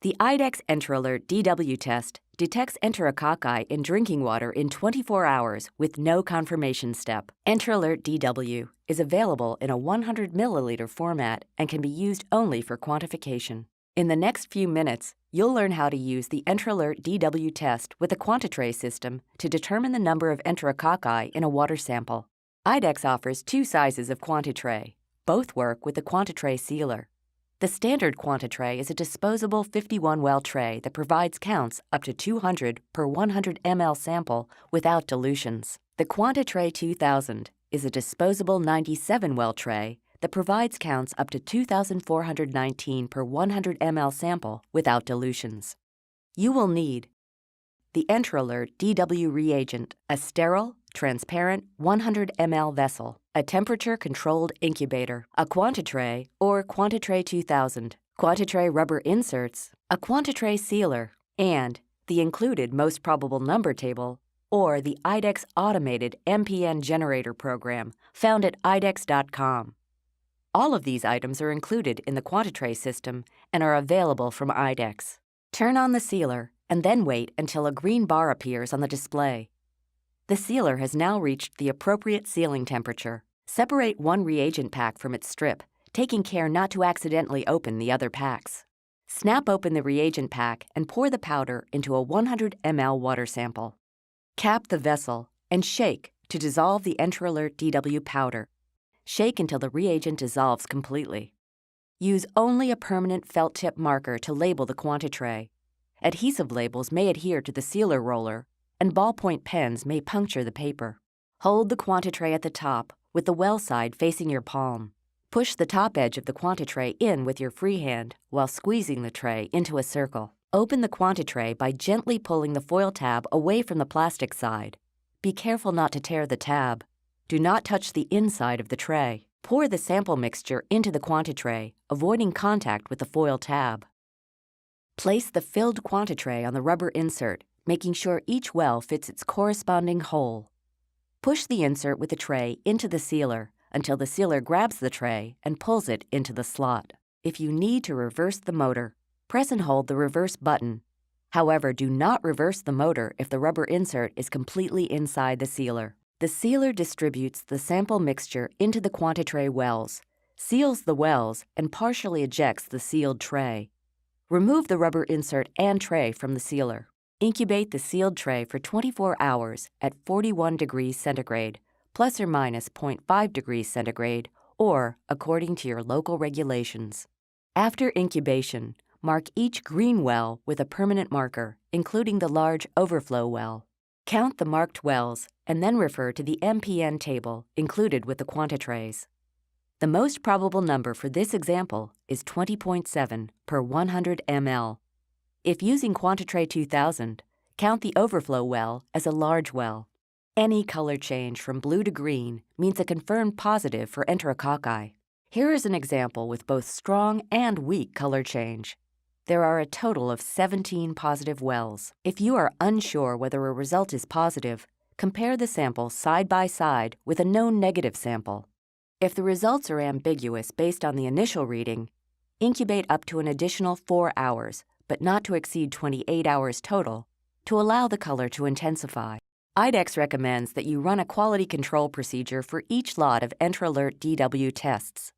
The IDEXX Enterolert DW Test detects enterococci in drinking water in 24 hours with no confirmation step. Enterolert DW is available in a 100 milliliter format and can be used only for quantification. In the next few minutes, you'll learn how to use the Enterolert DW test with a Quanti-Tray system to determine the number of enterococci in a water sample. IDEXX offers two sizes of Quanti-Tray. Both work with the Quanti-Tray sealer. The standard Quanti-Tray is a disposable 51-well tray that provides counts up to 200 per 100 ml sample without dilutions. The Quanti-Tray 2000 is a disposable 97-well tray that provides counts up to 2,419 per 100 ml sample without dilutions. You will need the Enterolert DW reagent, a sterile, transparent 100 ml vessel, a temperature-controlled incubator, a Quanti-Tray or Quanti-Tray 2000, Quanti-Tray rubber inserts, a Quanti-Tray sealer, and the included most probable number table or the IDEXX automated MPN generator program found at IDEXX.com. All of these items are included in the Quanti-Tray system and are available from IDEXX. Turn on the sealer and then wait until a green bar appears on the display. The sealer has now reached the appropriate sealing temperature. Separate one reagent pack from its strip, taking care not to accidentally open the other packs. Snap open the reagent pack and pour the powder into a 100 ml water sample. Cap the vessel and shake to dissolve the Enterolert DW powder. Shake until the reagent dissolves completely. Use only a permanent felt tip marker to label the Quanti-Tray. Adhesive labels may adhere to the sealer roller, and ballpoint pens may puncture the paper. Hold the Quanti-Tray at the top with the well side facing your palm. Push the top edge of the Quanti-Tray in with your free hand while squeezing the tray into a circle. Open the Quanti-Tray by gently pulling the foil tab away from the plastic side. Be careful not to tear the tab. Do not touch the inside of the tray. Pour the sample mixture into the Quanti-Tray, avoiding contact with the foil tab. Place the filled Quanti-Tray on the rubber insert, making sure each well fits its corresponding hole. Push the insert with the tray into the sealer until the sealer grabs the tray and pulls it into the slot. If you need to reverse the motor, press and hold the reverse button. However, do not reverse the motor if the rubber insert is completely inside the sealer. The sealer distributes the sample mixture into the Quanti-Tray wells, seals the wells, and partially ejects the sealed tray. Remove the rubber insert and tray from the sealer. Incubate the sealed tray for 24 hours at 41 degrees centigrade, plus or minus 0.5 degrees centigrade, or according to your local regulations. After incubation, mark each green well with a permanent marker, including the large overflow well. Count the marked wells and then refer to the MPN table included with the Quanti-Trays. The most probable number for this example is 20.7 per 100 ml. If using Quanti-Tray 2000, count the overflow well as a large well. Any color change from blue to green means a confirmed positive for enterococci. Here is an example with both strong and weak color change. There are a total of 17 positive wells. If you are unsure whether a result is positive, compare the sample side by side with a known negative sample. If the results are ambiguous based on the initial reading, incubate up to an additional 4 hours, but not to exceed 28 hours total, to allow the color to intensify. IDEXX recommends that you run a quality control procedure for each lot of Enterolert DW tests.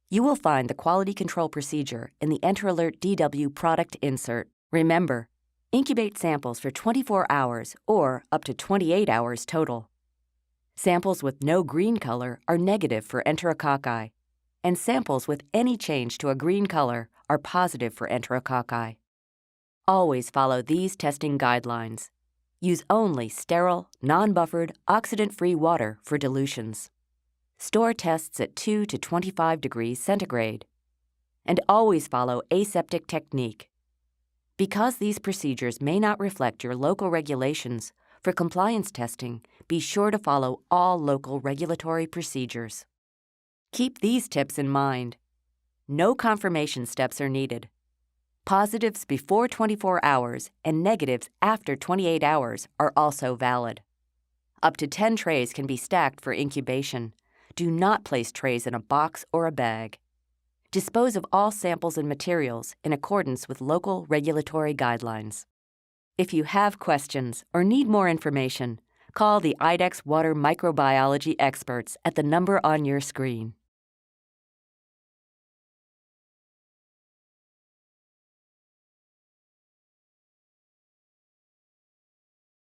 You will find the quality control procedure in the Enterolert DW product insert. Remember, incubate samples for 24 hours or up to 28 hours total. Samples with no green color are negative for enterococci, and samples with any change to a green color are positive for enterococci. Always follow these testing guidelines. Use only sterile, non-buffered, oxidant-free water for dilutions. Store tests at 2 to 25 degrees centigrade. And always follow aseptic technique. Because these procedures may not reflect your local regulations, for compliance testing, be sure to follow all local regulatory procedures. Keep these tips in mind. No confirmation steps are needed. Positives before 24 hours and negatives after 28 hours are also valid. Up to 10 trays can be stacked for incubation. Do not place trays in a box or a bag. Dispose of all samples and materials in accordance with local regulatory guidelines. If you have questions or need more information, call the IDEXX Water Microbiology experts at the number on your screen.